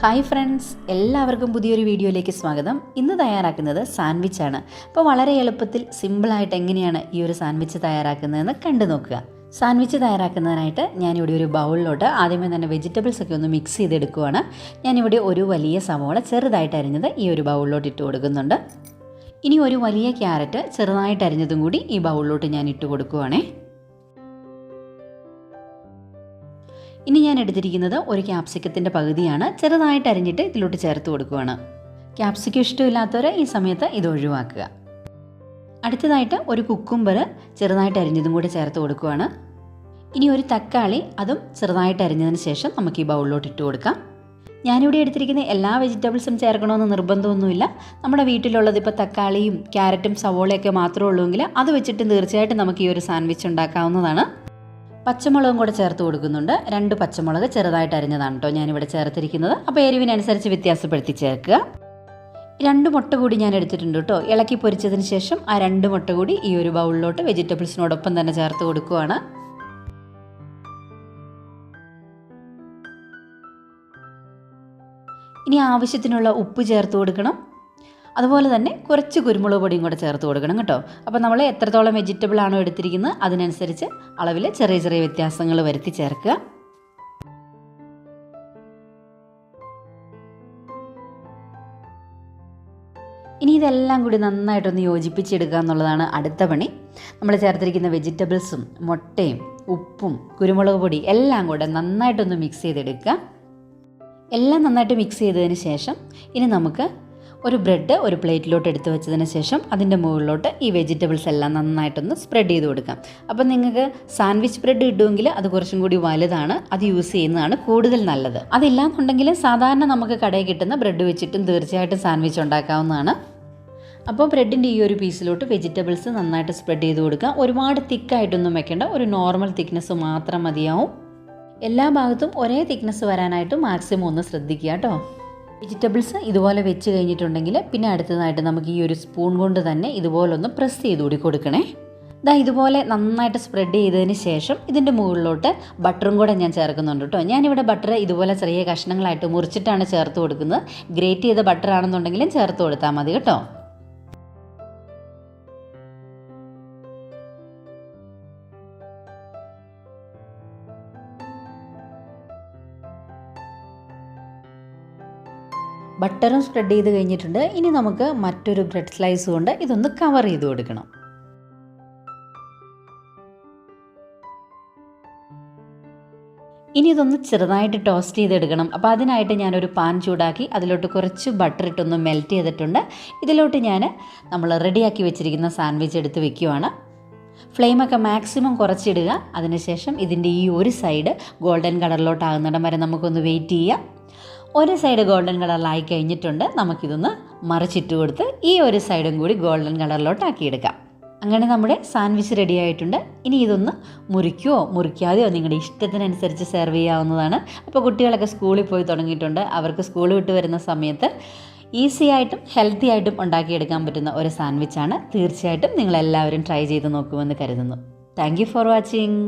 Hi friends, എല്ലാവർക്കും പുതിയൊരു വീഡിയോയിലേക്ക് സ്വാഗതം. ഇന്ന് തയ്യാറാക്കുന്നത് സാൻഡ്വിച്ചാണ്. അപ്പോൾ വളരെ എളുപ്പത്തിൽ സിമ്പിളായിട്ട് എങ്ങനെയാണ് ഈ ഒരു സാൻഡ്വിച്ച് തയ്യാറാക്കുന്നതെന്ന് കണ്ടു നോക്കുക. സാൻഡ്വിച്ച് തയ്യാറാക്കുന്നതിനായിട്ട് ഞാനിവിടെ ഒരു ബൗളിലോട്ട് ആദ്യമേ തന്നെ വെജിറ്റബിൾസ് ഒക്കെ ഒന്ന് മിക്സ് ചെയ്തെടുക്കുവാണ്. ഞാനിവിടെ ഒരു വലിയ സവാള ചെറുതായിട്ട് അരിഞ്ഞത് ഈ ഒരു ബൗളിലോട്ട് ഇട്ട് കൊടുക്കുന്നുണ്ട്. ഇനി ഒരു വലിയ ക്യാരറ്റ് ചെറുതായിട്ട് അരിഞ്ഞതും കൂടി ഈ ബൗളിലോട്ട് ഞാൻ ഇട്ട് കൊടുക്കുവാണേ. ഇനി ഞാൻ എടുത്തിരിക്കുന്നത് ഒരു ക്യാപ്സിക്കത്തിൻ്റെ പകുതിയാണ്, ചെറുതായിട്ട് അരിഞ്ഞിട്ട് ഇതിലോട്ട് ചേർത്ത് കൊടുക്കുകയാണ്. ക്യാപ്സിക്കം ഇഷ്ടമില്ലാത്തവർ ഈ സമയത്ത് ഇത് ഒഴിവാക്കുക. അടുത്തതായിട്ട് ഒരു കുക്കുംബർ ചെറുതായിട്ട് അരിഞ്ഞതും കൂടി ചേർത്ത് കൊടുക്കുകയാണ്. ഇനി ഒരു തക്കാളി, അതും ചെറുതായിട്ട് അരിഞ്ഞതിന് ശേഷം നമുക്ക് ഈ ബൗളിലോട്ട് ഇട്ട് കൊടുക്കാം. ഞാനിവിടെ എടുത്തിരിക്കുന്ന എല്ലാ വെജിറ്റബിൾസും ചേർക്കണമെന്ന് നിർബന്ധമൊന്നുമില്ല. നമ്മുടെ വീട്ടിലുള്ളത് ഇപ്പോൾ തക്കാളിയും ക്യാരറ്റും സവോളയൊക്കെ മാത്രമേ ഉള്ളൂവെങ്കിൽ അത് വെച്ചിട്ട് തീർച്ചയായിട്ടും നമുക്ക് ഈ ഒരു സാൻഡ്വിച്ച് ഉണ്ടാക്കാവുന്നതാണ്. പച്ചമുളകും കൂടെ ചേർത്ത് കൊടുക്കുന്നുണ്ട്. 2 പച്ചമുളക് ചെറുതായിട്ട് അരിഞ്ഞതാണ് കേട്ടോ ഞാനിവിടെ ചേർത്തിരിക്കുന്നത്. അപ്പോൾ എരിവിനനുസരിച്ച് വ്യത്യാസപ്പെടുത്തി ചേർക്കുക. 2 മുട്ട കൂടി ഞാൻ എടുത്തിട്ടുണ്ട് കേട്ടോ. ഇളക്കി പൊരിച്ചതിന് ശേഷം ആ 2 മുട്ട കൂടി ഈ ഒരു ബൗളിലോട്ട് വെജിറ്റബിൾസിനോടൊപ്പം തന്നെ ചേർത്ത് കൊടുക്കുകയാണ്. ഇനി ആവശ്യത്തിനുള്ള ഉപ്പ് ചേർത്ത് കൊടുക്കണം. അതുപോലെ തന്നെ കുറച്ച് കുരുമുളക് പൊടിയും കൂടെ ചേർത്ത് കൊടുക്കണം കേട്ടോ. അപ്പോൾ നമ്മൾ എത്രത്തോളം വെജിറ്റബിൾ ആണോ എടുത്തിരിക്കുന്നത് അതിനനുസരിച്ച് അളവിൽ ചെറിയ ചെറിയ വ്യത്യാസങ്ങൾ വരുത്തി ചേർക്കുക. ഇനി ഇതെല്ലാം കൂടി നന്നായിട്ടൊന്ന് യോജിപ്പിച്ചെടുക്കുക എന്നുള്ളതാണ് അടുത്ത പണി. നമ്മൾ ചേർത്തിരിക്കുന്ന വെജിറ്റബിൾസും മുട്ടയും ഉപ്പും കുരുമുളക് പൊടി എല്ലാം കൂടെ നന്നായിട്ടൊന്ന് മിക്സ് ചെയ്തെടുക്കുക. എല്ലാം നന്നായിട്ട് മിക്സ് ചെയ്തതിന് ശേഷം ഇനി നമുക്ക് ഒരു ബ്രെഡ് ഒരു പ്ലേറ്റിലോട്ട് എടുത്ത് വെച്ചതിന് ശേഷം അതിൻ്റെ മുകളിലോട്ട് ഈ വെജിറ്റബിൾസ് എല്ലാം നന്നായിട്ടൊന്ന് സ്പ്രെഡ് ചെയ്ത് കൊടുക്കാം. അപ്പം നിങ്ങൾക്ക് സാൻഡ്വിച്ച് ബ്രെഡ് ഇടുമെങ്കിൽ അത് കുറച്ചും കൂടി വലുതാണ്, അത് യൂസ് ചെയ്യുന്നതാണ് കൂടുതൽ നല്ലത്. അതില്ലാന്നുണ്ടെങ്കിൽ സാധാരണ നമുക്ക് കടയിൽ കിട്ടുന്ന ബ്രെഡ് വെച്ചിട്ടും തീർച്ചയായിട്ടും സാൻഡ്വിച്ച് ഉണ്ടാക്കാവുന്നതാണ്. അപ്പോൾ ബ്രെഡിൻ്റെ ഈ ഒരു പീസിലോട്ട് വെജിറ്റബിൾസ് നന്നായിട്ട് സ്പ്രെഡ് ചെയ്ത് കൊടുക്കുക. ഒരുപാട് തിക്കായിട്ടൊന്നും വെക്കേണ്ട, ഒരു നോർമൽ തിക്നെസ് മാത്രം മതിയാവും. എല്ലാ ഭാഗത്തും ഒരേ തിക്നെസ് വരാനായിട്ട് മാക്സിമം ഒന്ന് ശ്രദ്ധിക്കുക കേട്ടോ. വെജിറ്റബിൾസ് ഇതുപോലെ വെച്ച് കഴിഞ്ഞിട്ടുണ്ടെങ്കിൽ പിന്നെ അടുത്തതായിട്ട് നമുക്ക് ഈ ഒരു സ്പൂൺ കൊണ്ട് തന്നെ ഇതുപോലൊന്ന് പ്രസ് ചെയ്ത് കൂടി കൊടുക്കണേ. ഇതുപോലെ നന്നായിട്ട് സ്പ്രെഡ് ചെയ്തതിന് ശേഷം ഇതിൻ്റെ മുകളിലോട്ട് ബട്ടറും കൂടെ ഞാൻ ചേർക്കുന്നുണ്ട് കേട്ടോ. ഞാനിവിടെ ബട്ടർ ഇതുപോലെ ചെറിയ കഷ്ണങ്ങളായിട്ട് മുറിച്ചിട്ടാണ് ചേർത്ത് കൊടുക്കുന്നത്. ഗ്രേറ്റ് ചെയ്ത ബട്ടർ ആണെന്നുണ്ടെങ്കിലും ചേർത്ത് കൊടുത്താൽ മതി കേട്ടോ. ബട്ടറും സ്പ്രെഡ് ചെയ്ത് കഴിഞ്ഞിട്ടുണ്ട്. ഇനി നമുക്ക് മറ്റൊരു ബ്രെഡ് സ്ലൈസ് കൊണ്ട് ഇതൊന്ന് കവർ ചെയ്ത് കൊടുക്കണം. ഇനി ഇതൊന്ന് ചെറുതായിട്ട് ടോസ്റ്റ് ചെയ്തെടുക്കണം. അപ്പോൾ അതിനായിട്ട് ഞാനൊരു പാൻ ചൂടാക്കി അതിലോട്ട് കുറച്ച് ബട്ടർ ഇട്ടൊന്ന് മെൽറ്റ് ചെയ്തിട്ടുണ്ട്. ഇതിലോട്ട് നമ്മൾ റെഡിയാക്കി വെച്ചിരിക്കുന്ന സാൻഡ്വിച്ച് എടുത്ത് വെക്കുകയാണ്. ഫ്ലെയിമൊക്കെ മാക്സിമം കുറച്ചിടുക. അതിനുശേഷം ഇതിൻ്റെ ഈ ഒരു സൈഡ് ഗോൾഡൻ കളറിലോട്ടാകുന്നിടം വരെ നമുക്കൊന്ന് വെയിറ്റ് ചെയ്യാം. ഒരു സൈഡ് ഗോൾഡൻ കളറിലായി കഴിഞ്ഞിട്ടുണ്ട്. നമുക്കിതൊന്ന് മറിച്ചിട്ട് കൊടുത്ത് ഈ ഒരു സൈഡും കൂടി ഗോൾഡൻ കളറിലോട്ടാക്കിയെടുക്കാം. അങ്ങനെ നമ്മുടെ സാൻഡ്വിച്ച് റെഡി ആയിട്ടുണ്ട്. ഇനി ഇതൊന്ന് മുറിക്കുകയോ മുറിക്കാതെയോ നിങ്ങളുടെ ഇഷ്ടത്തിനനുസരിച്ച് സെർവ് ചെയ്യാവുന്നതാണ്. അപ്പോൾ കുട്ടികളൊക്കെ സ്കൂളിൽ പോയി തുടങ്ങിയിട്ടുണ്ട്. അവർക്ക് സ്കൂൾ വിട്ട് വരുന്ന സമയത്ത് ഈസി ആയിട്ടും ഹെൽത്തി ആയിട്ടും ഉണ്ടാക്കിയെടുക്കാൻ പറ്റുന്ന ഒരു സാൻഡ്വിച്ചാണ്. തീർച്ചയായിട്ടും നിങ്ങളെല്ലാവരും ട്രൈ ചെയ്ത് നോക്കുമെന്ന് കരുതുന്നു. Thank you for watching.